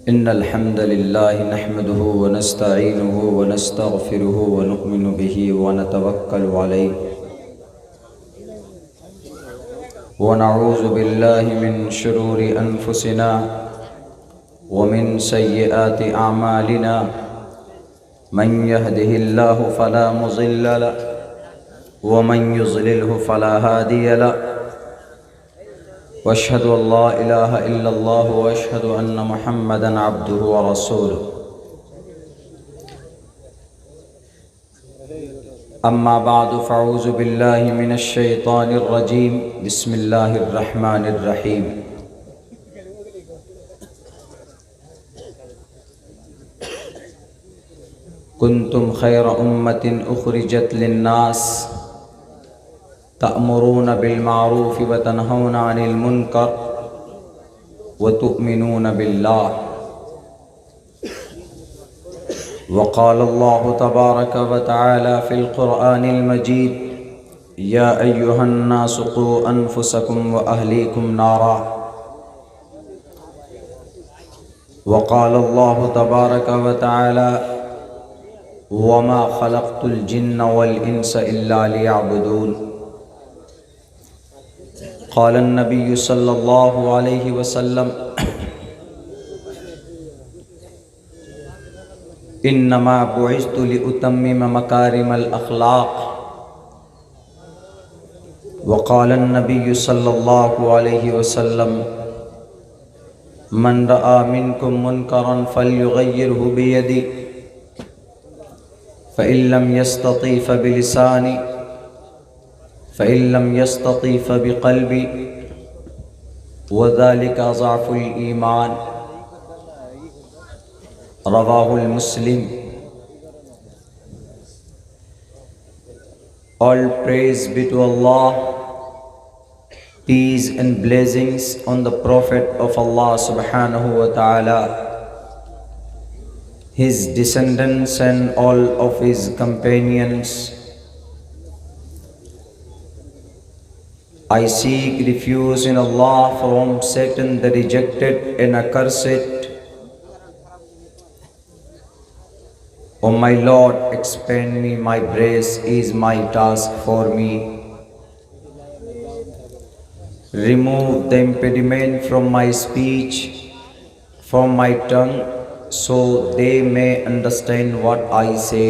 إن الحمد لله نحمده ونستعينه ونستغفره ونؤمن به ونتوكل عليه ونعوذ بالله من شرور أنفسنا ومن سيئات أعمالنا من يهده الله فلا مضل له ومن يضلله فلا هادي له واشهد ان لا اله الا الله واشهد ان محمدا عبده ورسوله اما بعد فاعوذ بالله من الشيطان الرجيم بسم الله الرحمن الرحيم كنتم خير امة اخرجت للناس تأمرون بالمعروف وتنهون عن المنكر وتؤمنون بالله وقال الله تبارك وتعالى في القرآن المجيد يا أيها الناس قوا أنفسكم وأهليكم نارا وقال الله تبارك وتعالى وما خلقت الجن والإنس إلا ليعبدون قال النبي صلى الله عليه وسلم انما بعثت لأتمم مكارم الأخلاق وقال النبي صلى الله عليه وسلم من رأى منكم منكرا فليغيره بيده فإن لم يستطع فبلسانه فإن لم يستطع فبقلبي وذلك ضعف الإيمان رواه المسلم. All praise be to Allah, peace and blessings on the Prophet of Allah subhanahu wa ta'ala, his descendants and all of his companions. I seek refuge in Allah from Satan the rejected and accursed. O my Lord, expand me, my grace is my task for me. Remove the impediment from my speech, from my tongue, so they may understand what I say.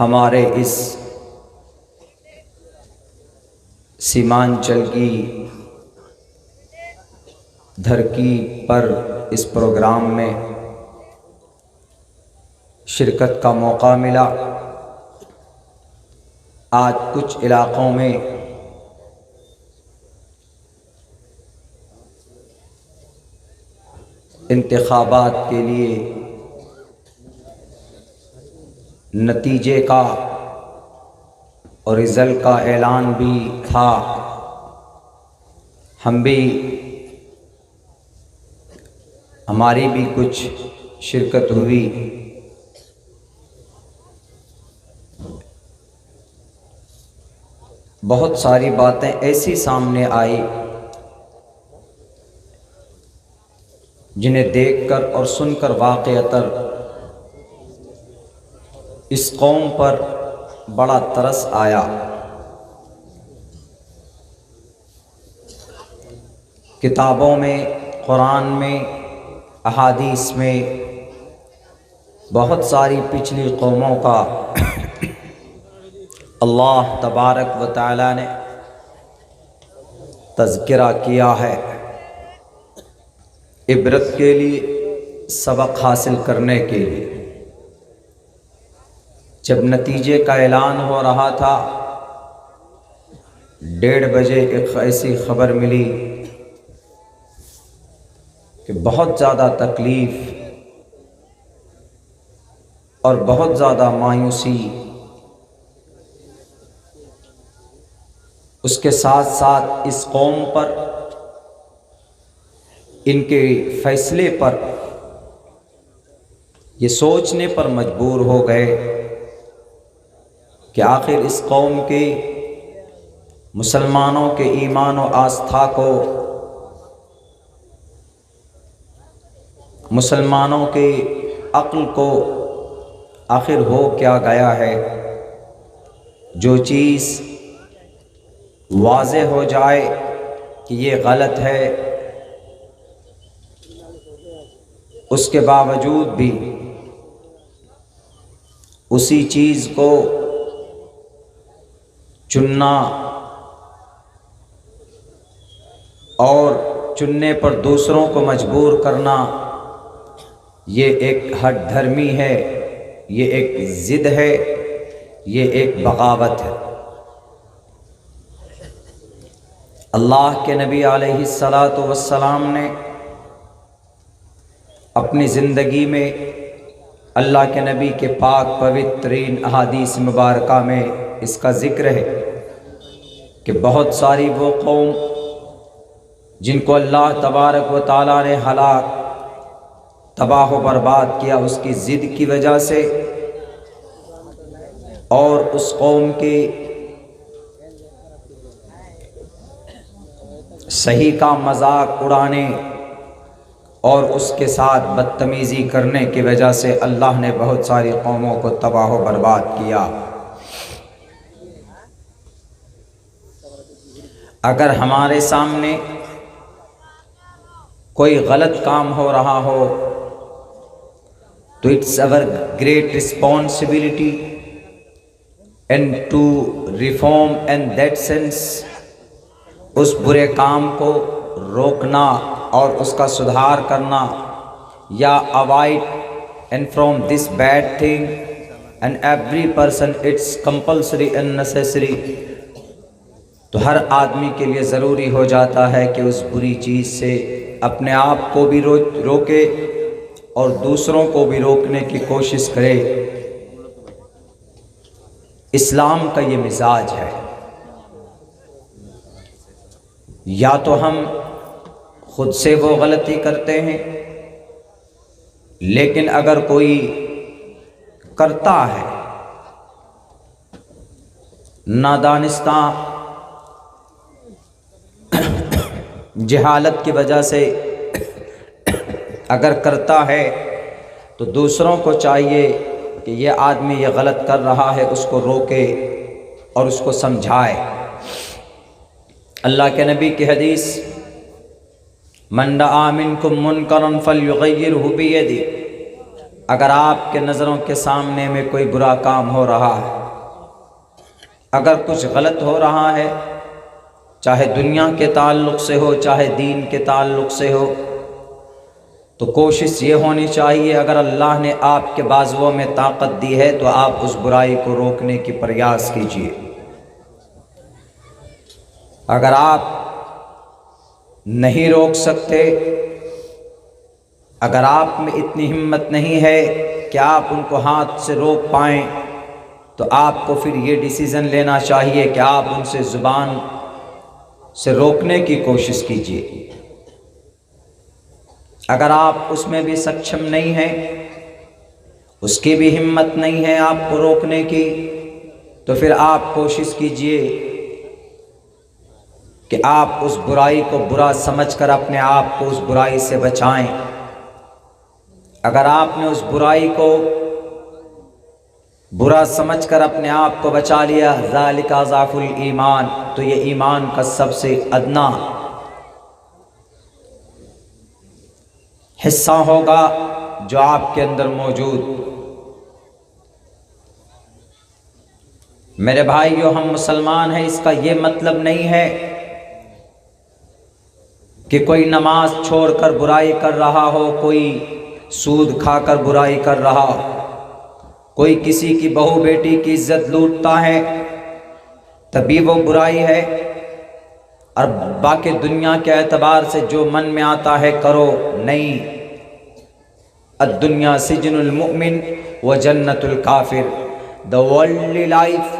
ہمارے اس سیمانچل کی دھرتی پر اس programme میں شرکت کا موقع ملا۔ آج کچھ علاقوں میں انتخابات کے لیے نتیجے کا اور رزلٹ کا اعلان بھی تھا۔ ہماری بھی کچھ شرکت ہوئی۔ بہت ساری باتیں ایسی سامنے آئی جنہیں دیکھ کر اور سن کر واقعتاً اس قوم پر بڑا ترس آیا۔ کتابوں میں، قرآن میں، احادیث میں بہت ساری پچھلی قوموں کا اللہ تبارک و تعالی نے تذکرہ کیا ہے، عبرت کے لیے، سبق حاصل کرنے کے لیے۔ جب نتیجے کا اعلان ہو رہا تھا، 1:30 بجے ایک ایسی خبر ملی کہ بہت زیادہ تکلیف اور بہت زیادہ مایوسی، اس کے ساتھ ساتھ اس قوم پر، ان کے فیصلے پر یہ سوچنے پر مجبور ہو گئے کہ آخر اس قوم کے مسلمانوں کے ایمان و آستھا کو، مسلمانوں کے عقل کو آخر ہو کیا گیا ہے۔ جو چیز واضح ہو جائے کہ یہ غلط ہے، اس کے باوجود بھی اسی چیز کو چننا اور چننے پر دوسروں کو مجبور کرنا، یہ ایک ہٹ دھرمی ہے، یہ ایک ضد ہے، یہ ایک بغاوت ہے۔ اللہ کے نبی علیہ السلام نے اپنی زندگی میں، اللہ کے نبی کے پاک پوترین احادیث مبارکہ میں اس کا ذکر ہے کہ بہت ساری وہ قوم جن کو اللہ تبارک و تعالیٰ نے ہلاک، تباہ و برباد کیا اس کی ضد کی وجہ سے، اور اس قوم کی صحیح کا مذاق اڑانے اور اس کے ساتھ بدتمیزی کرنے کی وجہ سے اللہ نے بہت ساری قوموں کو تباہ و برباد کیا۔ اگر ہمارے سامنے کوئی غلط کام ہو رہا ہو تو it's our great responsibility and to reform and that sense، اس برے کام کو روکنا اور اس کا سدھار کرنا، یا avoid and from this bad thing and every person it's compulsory and necessary، تو ہر آدمی کے لیے ضروری ہو جاتا ہے کہ اس بری چیز سے اپنے آپ کو بھی روکے اور دوسروں کو بھی روکنے کی کوشش کرے۔ اسلام کا یہ مزاج ہے۔ یا تو ہم خود سے وہ غلطی کرتے ہیں، لیکن اگر کوئی کرتا ہے نادانستہ جہالت کی وجہ سے اگر کرتا ہے تو دوسروں کو چاہیے کہ یہ آدمی یہ غلط کر رہا ہے، اس کو روکے اور اس کو سمجھائے۔ اللہ کے نبی کی حدیث، من رأى منکم منکرا فلیغیرہ بیدہ، اگر آپ کے نظروں کے سامنے میں کوئی برا کام ہو رہا ہے، اگر کچھ غلط ہو رہا ہے، چاہے دنیا کے تعلق سے ہو چاہے دین کے تعلق سے ہو، تو کوشش یہ ہونی چاہیے اگر اللہ نے آپ کے بازوؤں میں طاقت دی ہے تو آپ اس برائی کو روکنے کی پریاس کیجیے۔ اگر آپ نہیں روک سکتے، اگر آپ میں اتنی ہمت نہیں ہے کہ آپ ان کو ہاتھ سے روک پائیں، تو آپ کو پھر یہ ڈیسیژن لینا چاہیے کہ آپ ان سے زبان سے روکنے کی کوشش کیجیے۔ اگر آپ اس میں بھی سکشم نہیں ہیں، اس کی بھی ہمت نہیں ہے آپ کو روکنے کی، تو پھر آپ کوشش کیجیے کہ آپ اس برائی کو برا سمجھ کر اپنے آپ کو اس برائی سے بچائیں۔ اگر آپ نے اس برائی کو برا سمجھ کر اپنے آپ کو بچا لیا، ذالک اضعف الایمان، تو یہ ایمان کا سب سے ادنا حصہ ہوگا جو آپ کے اندر موجود۔ میرے بھائیو، ہم مسلمان ہیں، اس کا یہ مطلب نہیں ہے کہ کوئی نماز چھوڑ کر برائی کر رہا ہو، کوئی سود کھا کر برائی کر رہا ہو، کوئی کسی کی بہو بیٹی کی عزت لوٹتا ہے تبھی وہ برائی ہے، اور باقی دنیا کے اعتبار سے جو من میں آتا ہے کرو، نہیں۔ الدنیا سجن المؤمن و جنت الکافر، the worldly life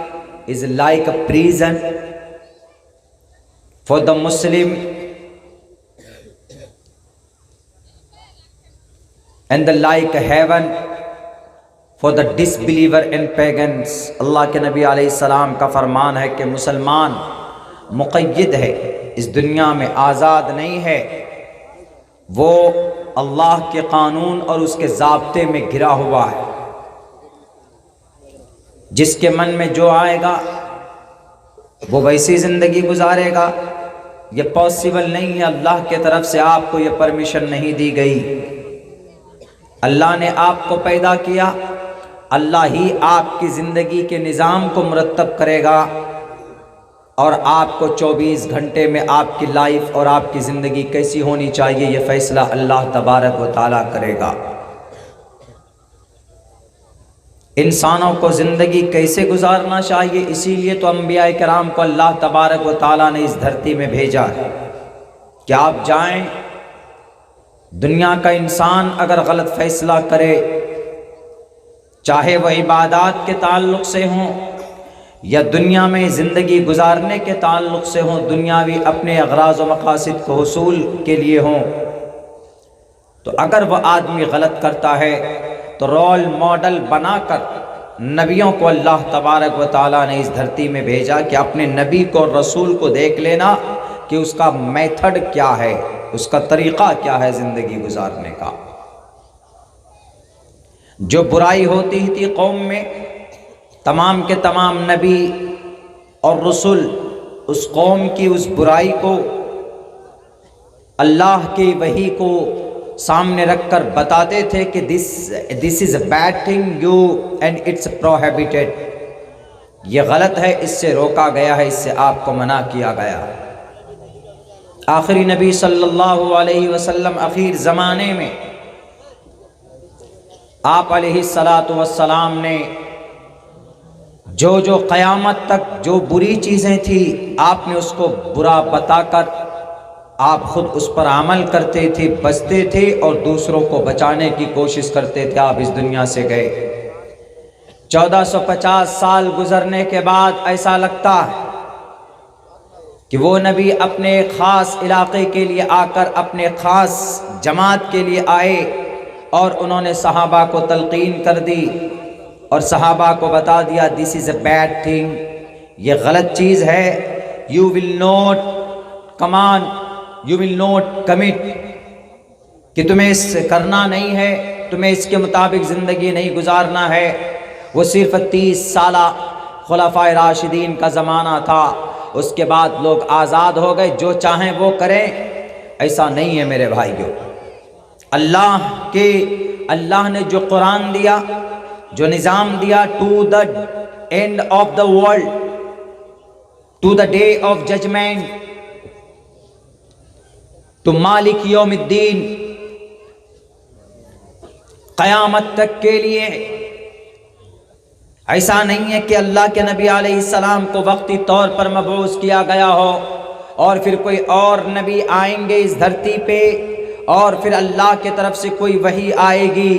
is like a prison for the Muslim and the like heaven for the disbeliever and pagans۔ اللہ کے نبی علیہ السلام کا فرمان ہے کہ مسلمان مقید ہے، اس دنیا میں آزاد نہیں ہے، وہ اللہ کے قانون اور اس کے ضابطے میں گھرا ہوا ہے۔ جس کے من میں جو آئے گا وہ ویسی زندگی گزارے گا، یہ پاسبل نہیں ہے، اللہ کے طرف سے آپ کو یہ پرمیشن نہیں دی گئی۔ اللہ نے آپ کو پیدا کیا، اللہ ہی آپ کی زندگی کے نظام کو مرتب کرے گا، اور آپ کو 24 گھنٹے میں آپ کی لائف اور آپ کی زندگی کیسی ہونی چاہیے یہ فیصلہ اللہ تبارک و تعالیٰ کرے گا۔ انسانوں کو زندگی کیسے گزارنا چاہیے، اسی لیے تو انبیاء کرام کو اللہ تبارک و تعالیٰ نے اس دھرتی میں بھیجا ہے کہ آپ جائیں، دنیا کا انسان اگر غلط فیصلہ کرے، چاہے وہ عبادات کے تعلق سے ہوں یا دنیا میں زندگی گزارنے کے تعلق سے ہوں، دنیاوی اپنے اغراض و مقاصد کو حصول کے لیے ہوں، تو اگر وہ آدمی غلط کرتا ہے تو رول ماڈل بنا کر نبیوں کو اللہ تبارک و تعالیٰ نے اس دھرتی میں بھیجا کہ اپنے نبی کو رسول کو دیکھ لینا کہ اس کا میتھڈ کیا ہے، اس کا طریقہ کیا ہے زندگی گزارنے کا۔ جو برائی ہوتی تھی قوم میں، تمام کے تمام نبی اور رسول اس قوم کی اس برائی کو اللہ کی وحی کو سامنے رکھ کر بتاتے تھے کہ this is a bad thing you and it's prohibited، یہ غلط ہے، اس سے روکا گیا ہے، اس سے آپ کو منع کیا گیا۔ آخری نبی صلی اللہ علیہ وسلم اخیر زمانے میں آپ علیہ السلام نے جو قیامت تک جو بری چیزیں تھیں آپ نے اس کو برا بتا کر آپ خود اس پر عمل کرتے تھے، بچتے تھے اور دوسروں کو بچانے کی کوشش کرتے تھے۔ آپ اس دنیا سے گئے، 1450 سال گزرنے کے بعد ایسا لگتا ہے کہ وہ نبی اپنے خاص علاقے کے لیے آ کر اپنے خاص جماعت کے لیے آئے اور انہوں نے صحابہ کو تلقین کر دی اور صحابہ کو بتا دیا this is a bad thing، یہ غلط چیز ہے، you will not commit، کہ تمہیں اس سے کرنا نہیں ہے، تمہیں اس کے مطابق زندگی نہیں گزارنا ہے۔ وہ صرف 30 سالہ خلفائے راشدین کا زمانہ تھا، اس کے بعد لوگ آزاد ہو گئے، جو چاہیں وہ کریں۔ ایسا نہیں ہے میرے بھائیو، اللہ نے جو قرآن دیا، جو نظام دیا to the end of the world, to the day of judgment, to مالک یوم الدین، قیامت تک کے لیے، ایسا نہیں ہے کہ اللہ کے نبی علیہ السلام کو وقتی طور پر مبعوث کیا گیا ہو اور پھر کوئی اور نبی آئیں گے اس دھرتی پہ اور پھر اللہ کی طرف سے کوئی وحی آئے گی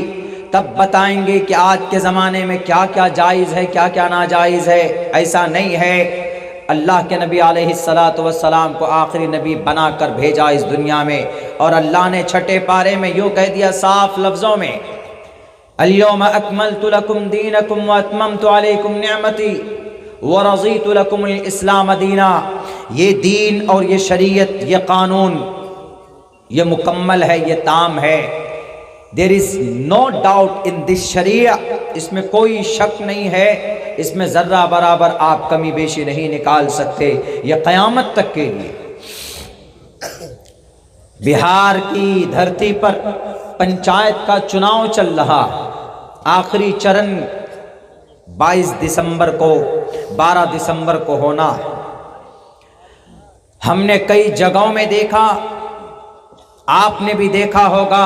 تب بتائیں گے کہ آج کے زمانے میں کیا کیا جائز ہے، کیا کیا ناجائز ہے۔ ایسا نہیں ہے۔ اللہ کے نبی علیہ السلام کو آخری نبی بنا کر بھیجا اس دنیا میں، اور اللہ نے چھٹے پارے میں یوں کہہ دیا صاف لفظوں میں، اليوم اکملت لکم دینکم واتممت علیکم نعمتی ورضیت لکم الاسلام دینا۔ یہ دین اور یہ شریعت، یہ قانون، یہ مکمل ہے، یہ تام ہے۔ There is no doubt in this شریعہ، اس میں کوئی شک نہیں ہے، اس میں ذرہ برابر آپ کمی بیشی نہیں نکال سکتے، یہ قیامت تک کے لیے۔ بہار کی دھرتی پر پنچایت کا چناؤ چل رہا، آخری چرن 22 دسمبر کو 12 دسمبر کو ہونا۔ ہم نے کئی جگہوں میں دیکھا، آپ نے بھی دیکھا ہوگا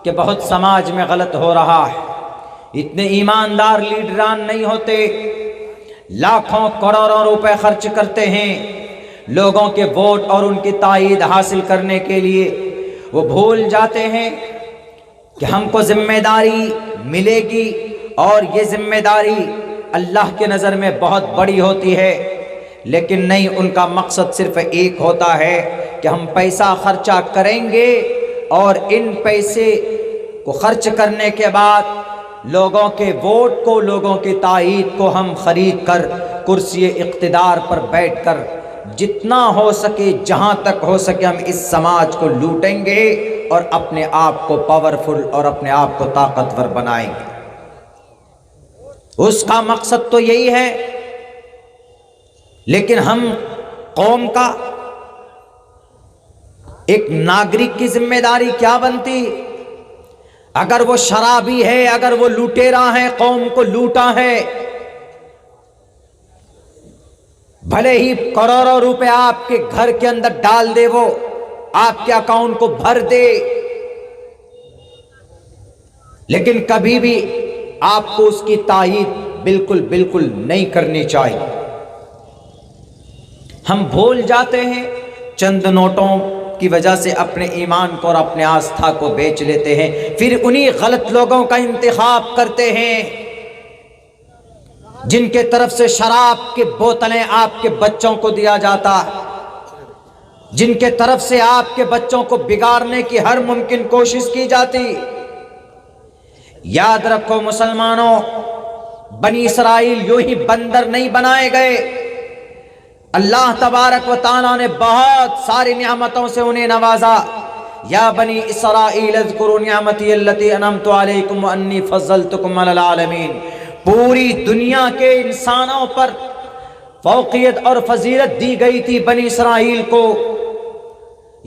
کہ بہت سماج میں غلط ہو رہا ہے۔ اتنے ایماندار لیڈران نہیں ہوتے، لاکھوں کروڑوں روپے خرچ کرتے ہیں لوگوں کے ووٹ اور ان کی تائید حاصل کرنے کے لیے۔ وہ بھول جاتے ہیں کہ ہم کو ذمہ داری ملے گی اور یہ ذمہ داری اللہ کے نظر میں بہت بڑی ہوتی ہے، لیکن نہیں، ان کا مقصد صرف ایک ہوتا ہے کہ ہم پیسہ خرچہ کریں گے اور ان پیسے کو خرچ کرنے کے بعد لوگوں کے ووٹ کو، لوگوں کی تائید کو ہم خرید کر کرسی اقتدار پر بیٹھ کر جتنا ہو سکے، جہاں تک ہو سکے، ہم اس سماج کو لوٹیں گے اور اپنے آپ کو پاورفل اور اپنے آپ کو طاقتور بنائیں گے۔ اس کا مقصد تو یہی ہے، لیکن ہم قوم کا ایک ناگرک کی ذمہ داری کیا بنتی؟ اگر وہ شرابی ہے، اگر وہ لوٹیرا ہے، قوم کو لوٹا ہے، بھلے ہی کروڑوں روپے آپ کے گھر کے اندر ڈال دے، وہ آپ کے اکاؤنٹ کو بھر دے، لیکن کبھی بھی آپ کو اس کی تائید بالکل نہیں کرنی چاہیے۔ ہم بھول جاتے ہیں، چند نوٹوں کی وجہ سے اپنے ایمان کو اور اپنے آستھا کو بیچ لیتے ہیں، پھر انہی غلط لوگوں کا انتخاب کرتے ہیں جن کے طرف سے شراب کی بوتلیں آپ کے بچوں کو دیا جاتا، جن کے طرف سے آپ کے بچوں کو بگاڑنے کی ہر ممکن کوشش کی جاتی۔ یاد رکھو مسلمانوں، بنی اسرائیل یوں ہی بندر نہیں بنائے گئے، اللہ تبارک و تعالیٰ نے بہت ساری نعمتوں سے انہیں نوازا۔ یا بنی اسرائیل اذکروا نعمتی التی انعمت علیکم وانی فضلتکم علی العالمین۔ پوری دنیا کے انسانوں پر فوقیت اور فضیلت دی گئی تھی بنی اسرائیل کو۔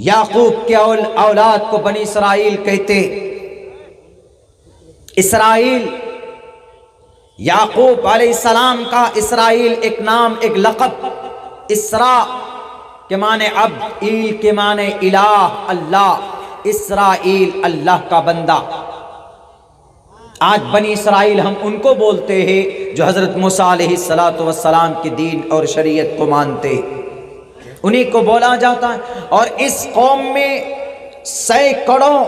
یعقوب کے اولاد کو بنی اسرائیل کہتے۔ اسرائیل، یعقوب علیہ السلام کا اسرائیل ایک نام، ایک لقب۔ اسراء کے معنی عبد، ایل کے معنی الہ، اللہ۔ اسرائیل اللہ کا بندہ۔ آج بنی اسرائیل ہم ان کو بولتے ہیں جو حضرت موسیٰ علیہ السلام کی دین اور شریعت کو مانتے، انہی کو بولا جاتا ہے۔ اور اس قوم میں سینکڑوں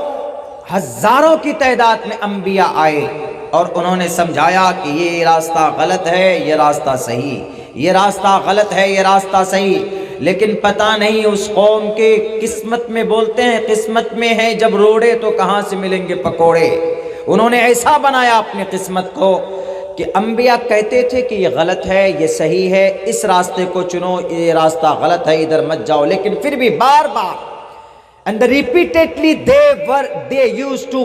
ہزاروں کی تعداد میں انبیاء آئے اور انہوں نے سمجھایا کہ یہ راستہ غلط ہے، یہ راستہ صحیح، یہ راستہ غلط ہے، یہ راستہ صحیح۔ لیکن پتہ نہیں اس قوم کے قسمت میں، بولتے ہیں قسمت میں ہے جب روڑے تو کہاں سے ملیں گے پکوڑے۔ انہوں نے ایسا بنایا اپنی قسمت کو کہ انبیاء کہتے تھے کہ یہ غلط ہے، یہ صحیح ہے، اس راستے کو چنو، یہ راستہ غلط ہے، ادھر مت جاؤ، لیکن پھر بھی بار بار and repeatedly they used to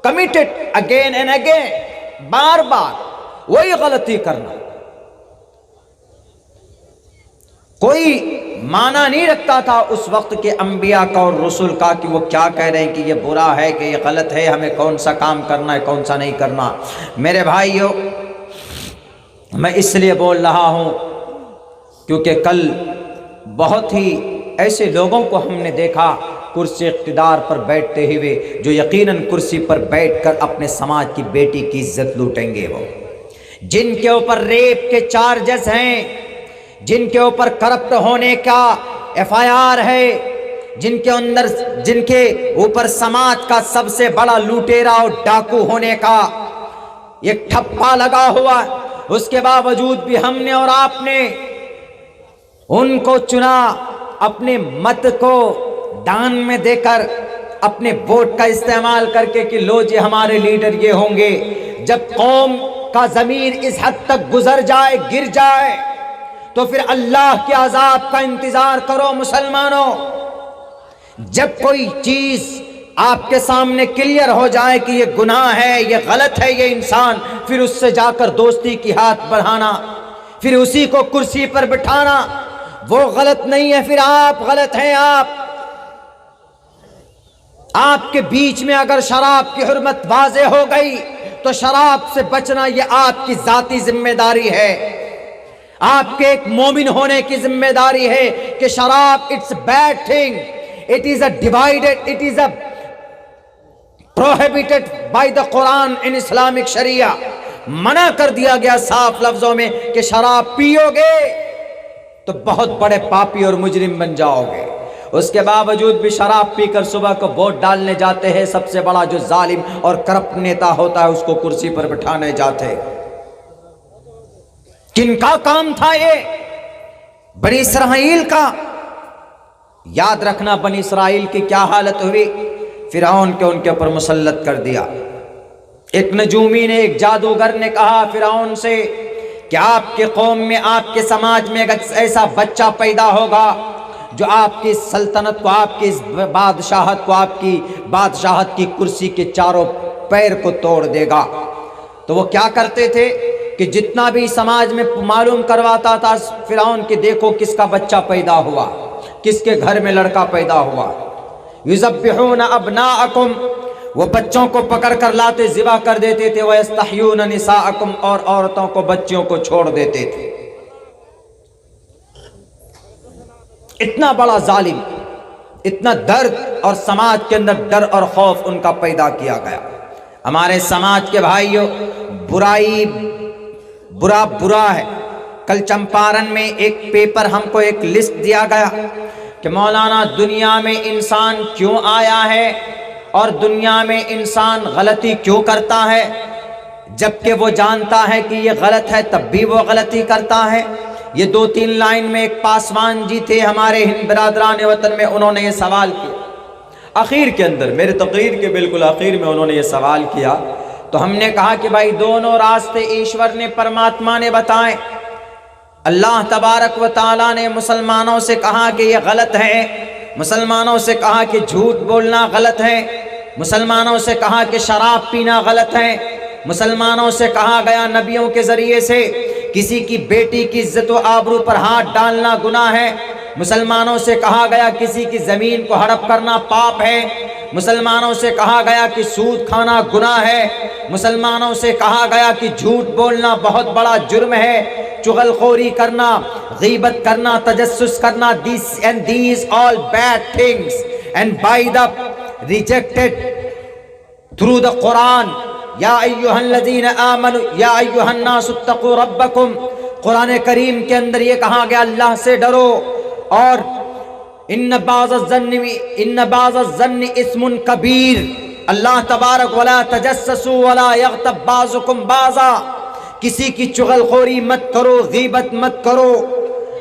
commit it again and again، بار بار وہی غلطی کرنا۔ کوئی معنی نہیں رکھتا تھا اس وقت کے انبیاء کا اور رسول کا کہ وہ کیا کہہ رہے ہیں کہ یہ برا ہے کہ یہ غلط ہے، ہمیں کون سا کام کرنا ہے کون سا نہیں کرنا۔ میرے بھائیو، میں اس لیے بول رہا ہوں کیونکہ کل بہت ہی ایسے لوگوں کو ہم نے دیکھا کرسی اقتدار پر بیٹھتے ہوئے جو یقیناً کرسی پر بیٹھ کر اپنے سماج کی بیٹی کی عزت لوٹیں گے، وہ جن کے اوپر ریپ کے چارجز ہیں، جن کے اوپر کرپٹ ہونے کا FIR ہے، جن کے اوپر سماج کا سب سے بڑا لوٹیرا اور ڈاکو ہونے کا ایک ٹھپا لگا ہوا، اس کے باوجود بھی ہم نے اور آپ نے ان کو چنا، اپنے مت کو دان میں دے کر، اپنے ووٹ کا استعمال کر کے کہ لو جی ہمارے لیڈر یہ ہوں گے۔ جب قوم کا ضمیر اس حد تک گزر جائے، گر جائے، تو پھر اللہ کے عذاب کا انتظار کرو مسلمانوں۔ جب کوئی چیز آپ کے سامنے کلیئر ہو جائے کہ یہ گناہ ہے، یہ غلط ہے یہ انسان، پھر اس سے جا کر دوستی کی ہاتھ بڑھانا، پھر اسی کو کرسی پر بٹھانا، وہ غلط نہیں ہے، پھر آپ غلط ہیں۔ آپ کے بیچ میں اگر شراب کی حرمت واضح ہو گئی تو شراب سے بچنا یہ آپ کی ذاتی ذمہ داری ہے، آپ کے ایک مومن ہونے کی ذمہ داری ہے کہ شراب it's bad thing, it is a divided, it is a prohibited by the Quran in Islamic Sharia۔ منع کر دیا گیا صاف لفظوں میں کہ شراب پیو گے تو بہت بڑے پاپی اور مجرم بن جاؤ گے۔ اس کے باوجود بھی شراب پی کر صبح کو ووٹ ڈالنے جاتے ہیں، سب سے بڑا جو ظالم اور کرپٹ نیتا ہوتا ہے اس کو کرسی پر بٹھانے جاتے۔ کن کا کام تھا یہ؟ بنی اسرائیل کا۔ یاد رکھنا بنی اسرائیل کی کیا حالت ہوئی، فرعون کے ان کے اوپر مسلط کر دیا۔ ایک نجومی نے، ایک جادوگر نے کہا فرعون سے کہ آپ کے قوم میں، آپ کے سماج میں اگر ایسا بچہ پیدا ہوگا جو آپ کی سلطنت کو، آپ کی بادشاہت کو، آپ کی بادشاہت کی کرسی کے چاروں پیر کو توڑ دے گا، تو وہ کیا کرتے تھے کہ جتنا بھی سماج میں معلوم کرواتا تھا فرعون کہ دیکھو کس کا بچہ پیدا ہوا، کس کے گھر میں لڑکا پیدا ہوا۔ یذبحون ابناءکم، وہ بچوں کو پکڑ کر لاتے، ذبح کر دیتے تھے، ویستحیون نساءکم، اور عورتوں کو، بچیوں کو چھوڑ دیتے تھے۔ اتنا بڑا ظالم، اتنا درد، اور سماج کے اندر ڈر اور خوف ان کا پیدا کیا گیا۔ ہمارے سماج کے بھائیوں، برائی برا ہے۔ کل چمپارن میں ایک پیپر ہم کو ایک لسٹ دیا گیا کہ مولانا دنیا میں انسان کیوں آیا ہے اور دنیا میں انسان غلطی کیوں کرتا ہے، جبکہ وہ جانتا ہے کہ یہ غلط ہے تب بھی وہ غلطی کرتا ہے۔ یہ 2-3 لائن میں ایک پاسوان جی تھے ہمارے ہند برادران وطن میں، انہوں نے یہ سوال کیا اخیر کے اندر، میرے تقریر کے بالکل اخیر میں انہوں نے یہ سوال کیا، تو ہم نے کہا کہ بھائی دونوں راستے ایشور نے، پرماتما نے بتائیں۔ اللہ تبارک و تعالیٰ نے مسلمانوں سے کہا کہ یہ غلط ہے، مسلمانوں سے کہا کہ جھوٹ بولنا غلط ہے، مسلمانوں سے کہا کہ شراب پینا غلط ہے، مسلمانوں سے کہا گیا نبیوں کے ذریعے سے کسی کی بیٹی کی عزت و آبرو پر ہاتھ ڈالنا گناہ ہے، مسلمانوں سے کہا گیا کسی کی زمین کو ہڑپ کرنا پاپ ہے، مسلمانوں سے کہا گیا کہ سود کھانا گناہ ہے، مسلمانوں سے کہا گیا کہ جھوٹ بولنا بہت بڑا جرم ہے، چغل خوری کرنا، غیبت کرنا، تجسس کرنا، these all bad things and by the rejected through the Quran۔ یا ایھا الذین آمنوا یا ایھا الناس اتقوا ربکم، قرآن کریم کے اندر یہ کہا گیا اللہ سے ڈرو، اور ان بعض الظن اسم کبیر، اللہ تبارک ولا تجسسوا ولا یغتب بعضکم بعضا، کسی کی چغل خوری مت کرو، غیبت مت کرو۔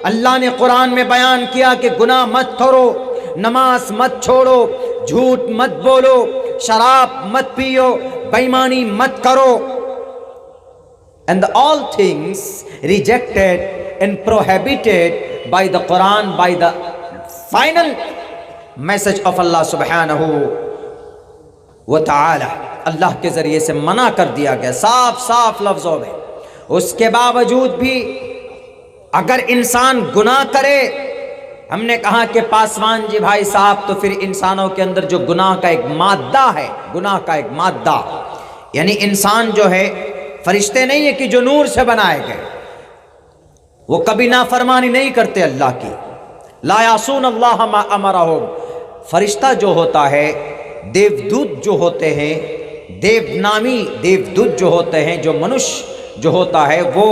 اللہ نے قرآن میں بیان کیا کہ گناہ مت کرو، نماز مت چھوڑو، جھوٹ مت بولو، شراب مت پیو، بےمانی مت کرو۔ And all things rejected and prohibited by the Quran, by the final message of Allah subhanahu wa ta'ala، اللہ کے ذریعے سے منع کر دیا گیا صاف صاف لفظوں میں۔ اس کے باوجود بھی اگر انسان گناہ کرے ہم نے کہا کہ پاسوان جی بھائی صاحب، تو پھر انسانوں کے اندر جو گناہ کا ایک مادہ ہے، گناہ کا ایک مادہ، یعنی انسان جو ہے فرشتے نہیں ہے کہ جو نور سے بنائے گئے، وہ کبھی نافرمانی نہیں کرتے اللہ کی، لا یعصون اللہ ما امرہم۔ فرشتہ جو ہوتا ہے، دیودوت جو ہوتے ہیں، دیو نامی دیودوت جو ہوتے ہیں، جو منش جو ہوتا ہے وہ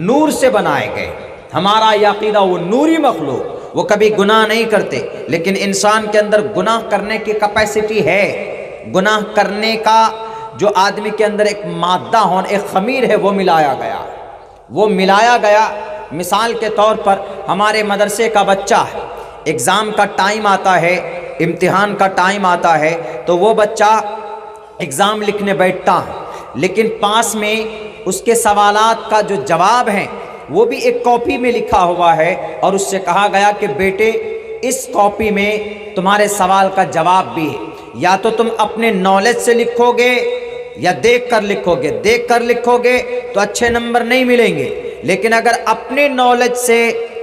نور سے بنائے گئے، ہمارا یہ عقیدہ، وہ نوری مخلوق، وہ کبھی گناہ نہیں کرتے، لیکن انسان کے اندر گناہ کرنے کی کیپیسٹی ہے، گناہ کرنے کا جو آدمی کے اندر ایک مادہ ہونا، ایک خمیر ہے، وہ ملایا گیا، وہ ملایا گیا۔ مثال کے طور پر ہمارے مدرسے کا بچہ ہے، ایگزام کا ٹائم آتا ہے، امتحان کا ٹائم آتا ہے، تو وہ بچہ ایگزام لکھنے بیٹھتا ہے، لیکن پاس میں اس کے سوالات کا جو جواب ہیں وہ بھی ایک کاپی میں لکھا ہوا ہے، اور اس سے کہا گیا کہ بیٹے اس کاپی میں تمہارے سوال کا جواب بھی ہے، یا تو تم اپنے نالج سے لکھو گے یا دیکھ کر لکھو گے، دیکھ کر لکھو گے تو اچھے نمبر نہیں ملیں گے، لیکن اگر اپنے نالج سے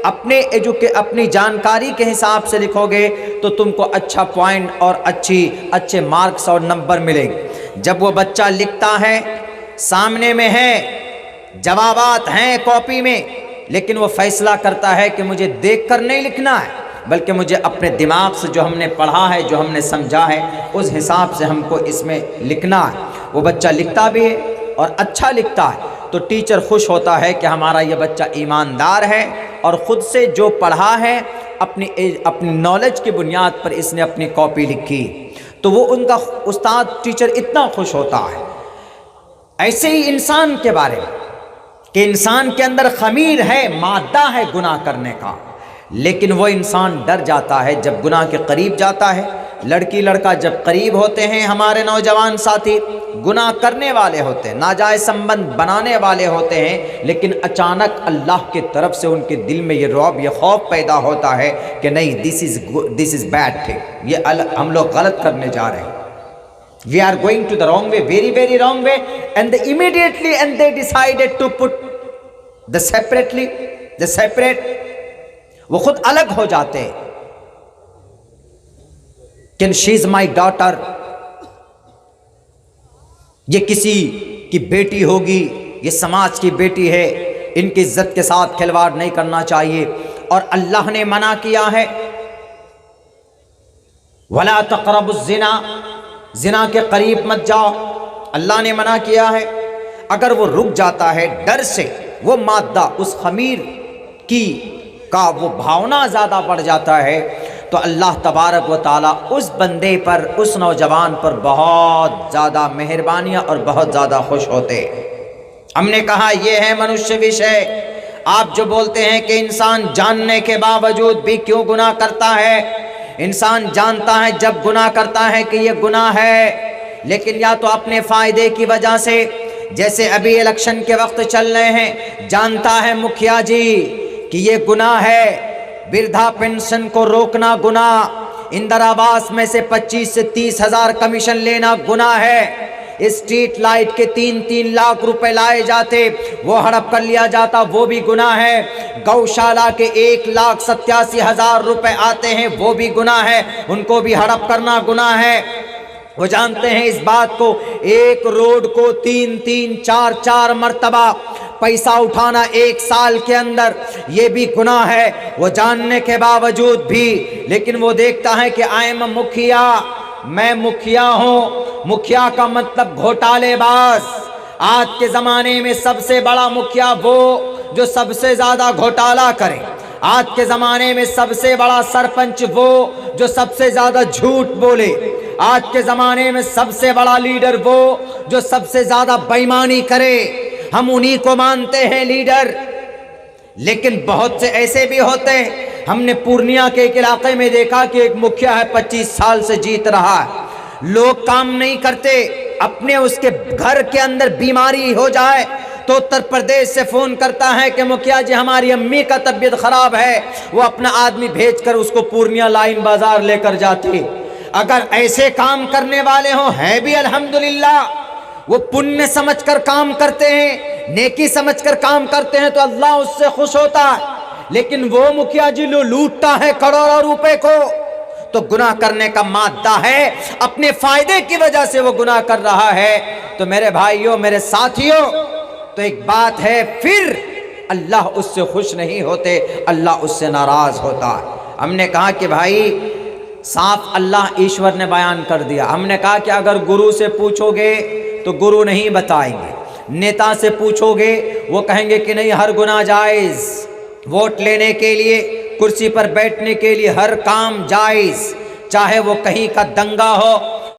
اپنی جانکاری کے حساب سے لکھو گے تو تم کو اچھا پوائنٹ اور اچھے مارکس اور نمبر ملیں گے۔ جب وہ بچہ لکھتا ہے، سامنے میں ہے، جوابات ہیں کاپی میں، لیکن وہ فیصلہ کرتا ہے کہ مجھے دیکھ کر نہیں لکھنا ہے، بلکہ مجھے اپنے دماغ سے جو ہم نے پڑھا ہے، جو ہم نے سمجھا ہے، اس حساب سے ہم کو اس میں لکھنا ہے۔ وہ بچہ لکھتا بھی ہے اور اچھا لکھتا ہے، تو ٹیچر خوش ہوتا ہے کہ ہمارا یہ بچہ ایماندار ہے اور خود سے جو پڑھا ہے اپنی نالج کی بنیاد پر اس نے اپنی کاپی لکھی، تو وہ ان کا استاد ٹیچر اتنا خوش ہوتا ہے۔ ایسے ہی انسان کے بارے میں کہ انسان کے اندر خمیر ہے، مادہ ہے گناہ کرنے کا، لیکن وہ انسان ڈر جاتا ہے جب گناہ کے قریب جاتا ہے۔ لڑکی لڑکا جب قریب ہوتے ہیں، ہمارے نوجوان ساتھی گناہ کرنے والے ہوتے ہیں، ناجائز سمبند بنانے والے ہوتے ہیں، لیکن اچانک اللہ کی طرف سے ان کے دل میں یہ رعب، یہ خوف پیدا ہوتا ہے کہ نہیں، دس از بیڈ تھنگ، یہ ہم لوگ غلط کرنے جا رہے ہیں، we are going to the wrong way, very very wrong way, and they decided to put the separate، وہ خود الگ ہو جاتے ہیں کہ she is my daughter، یہ کسی کی بیٹی ہوگی، یہ سماج کی بیٹی ہے، ان کی عزت کے ساتھ کھلواڑ نہیں کرنا چاہیے، اور اللہ نے منع کیا ہے وَلَا تَقْرَبُوا الزِّنَا، زنا کے قریب مت جاؤ، اللہ نے منع کیا ہے۔ اگر وہ رک جاتا ہے ڈر سے، وہ مادہ اس خمیر کا وہ بھاونا زیادہ بڑھ جاتا ہے، تو اللہ تبارک و تعالیٰ اس بندے پر، اس نوجوان پر بہت زیادہ مہربانیاں اور بہت زیادہ خوش ہوتے۔ ہم نے کہا یہ ہے منشیہ وشے۔ آپ جو بولتے ہیں کہ انسان جاننے کے باوجود بھی کیوں گناہ کرتا ہے، انسان جانتا ہے جب گناہ کرتا ہے کہ یہ گناہ ہے، لیکن یا تو اپنے فائدے کی وجہ سے، جیسے ابھی الیکشن کے وقت چل رہے ہیں، جانتا ہے مکھیا جی کہ یہ گناہ ہے، بردھا پینشن کو روکنا گناہ، اندرا آواس میں سے 25 سے 30 ہزار کمیشن لینا گناہ ہے، اسٹریٹ لائٹ کے 3 لاکھ روپے لائے جاتے، وہ ہڑپ کر لیا جاتا، وہ بھی گناہ ہے، گوشالہ کے 1,87,000 روپے آتے ہیں، وہ بھی گناہ ہے، ان کو بھی ہڑپ کرنا گناہ ہے۔ وہ جانتے ہیں اس بات کو، ایک روڈ کو 3-4 مرتبہ پیسہ اٹھانا ایک سال کے اندر، یہ بھی گناہ ہے۔ وہ جاننے کے باوجود بھی، لیکن وہ دیکھتا ہے کہ آئی ایم مکھیا، میں مکھیا ہوں۔ مکھیا کا مطلب گھوٹالے باز۔ آج کے زمانے میں سب سے بڑا مکھیا وہ جو سب سے زیادہ گھوٹالہ کرے۔ آج کے زمانے میں سب سے بڑا سرپنچ وہ جو سب سے زیادہ جھوٹ بولے۔ آج کے زمانے میں سب سے بڑا لیڈر وہ جو سب سے زیادہ بےایمانی کرے۔ ہم انہی کو مانتے ہیں لیڈر، لیکن بہت سے ایسے بھی ہوتے ہیں۔ ہم نے پورنیہ کے ایک علاقے میں دیکھا کہ ایک مکھیا ہے، 25 سال سے جیت رہا ہے، لوگ کام نہیں کرتے، اپنے اس کے گھر کے اندر بیماری ہو جائے تو اتر پردیش سے فون کرتا ہے کہ مکھیا جی ہماری امی کا طبیعت خراب ہے، وہ اپنا آدمی بھیج کر اس کو پورنیہ لائن بازار لے کر جاتے۔ اگر ایسے کام کرنے والے ہوں، ہیں بھی الحمدللہ، وہ پنیہ سمجھ کر کام کرتے ہیں، نیکی سمجھ کر کام کرتے ہیں، تو اللہ اس سے خوش ہوتا ہے۔ لیکن وہ مکھیا جی جو لوٹتا ہے کروڑوں روپے کو تو گناہ کرنے کا مادہ ہے، اپنے فائدے کی وجہ سے وہ گناہ کر رہا ہے۔ تو میرے بھائیوں، میرے ساتھیوں، تو ایک بات ہے، پھر اللہ اس سے خوش نہیں ہوتے، اللہ اس سے ناراض ہوتا ہے۔ ہم نے کہا کہ بھائی صاف اللہ ایشور نے بیان کر دیا۔ ہم نے کہا کہ اگر گرو سے پوچھو گے تو گرو نہیں بتائیں گے، نیتا سے پوچھو گے وہ کہیں گے کہ نہیں ہر گناہ جائز، ووٹ لینے کے لیے، کرسی پر بیٹھنے کے لیے ہر کام جائز، چاہے وہ کہیں کا دنگا ہو،